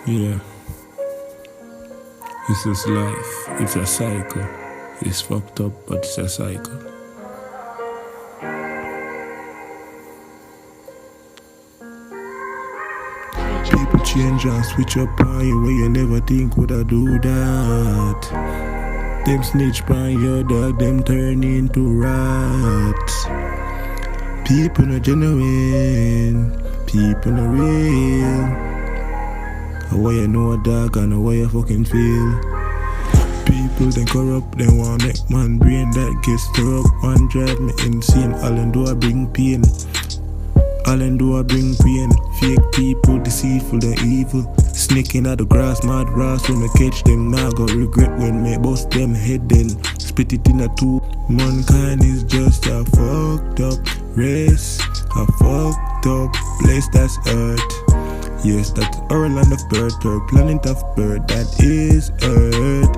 Yeah, this is life. It's a cycle. It's fucked up, but it's a cycle. People change and switch up on you where you never think would I do that. Them snitch on your dog, them turn into rats. People no genuine, people no real. How you know a dog and how you fucking feel. People then corrupt, then want make man brain that gets stir up and drive me insane. All them do I bring pain. All them do I bring pain. Fake people, deceitful, they evil. Sneaking at the grass, mad brass. When I catch them, now got regret when me bust them head then. Split it in a two. Mankind is just a fucked up race. A fucked up place that's earth. Yes, that's our land of birth, our planet of birth, that is earth.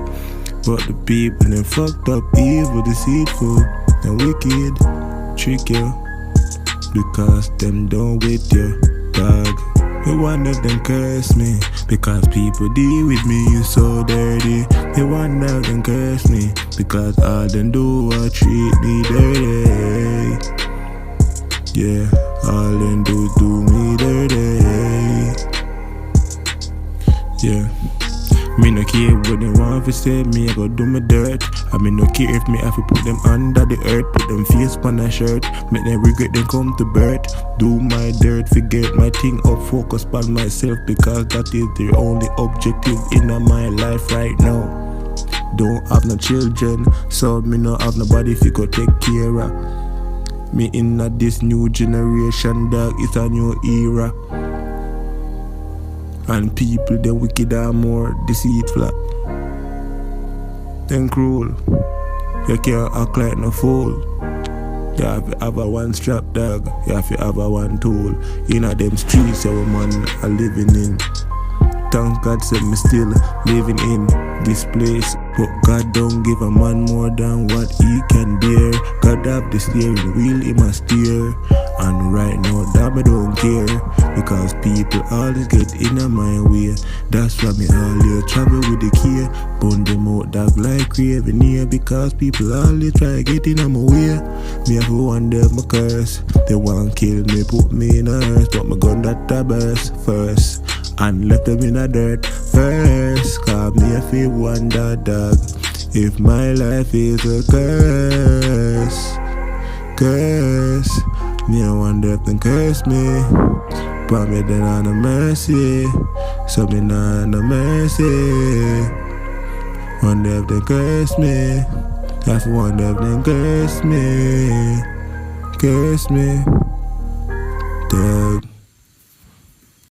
But the people, they fucked up, evil, deceitful, and wicked. Trick you, because them don't with you, dog. Me one of them curse me, because people deal with me, you so dirty. Me one of them curse me, because all them do are treat me dirty. Yeah, all them do me dirty. Yeah, me no care what they want to say, me I go do my dirt. I me no care if me have to put them under the earth, put them face on a shirt, make them regret they come to birth. Do my dirt, forget my thing up, focus on myself, because that is the only objective in my life right now. Don't have no children, so me no have nobody if you go take care of. Me in this new generation, dog, it's a new era. And people, they wicked and more deceitful. Then cruel. You can't act like no fool. You have to have a one strap, dog. You have to have a one tool. In them streets, our man are living in. Thank God said me still living in this place. But God don't give a man more than what he can bear. God have the steering wheel, he must steer. And right now that me don't care, because people always get in my way. That's why me always travel with the care. Bun them out dog like craving here, because people always try to get in my way. Me have to wonder my curse. They want kill me, put me in a hearse, but my gun that I burst first and left them in the dirt first. Cause me I feel wonder, dog, if my life is a curse. Me I wonder if they curse me, but me then on the mercy, so me not on the mercy. Wonder if they curse me, I wonder if they curse me, dog.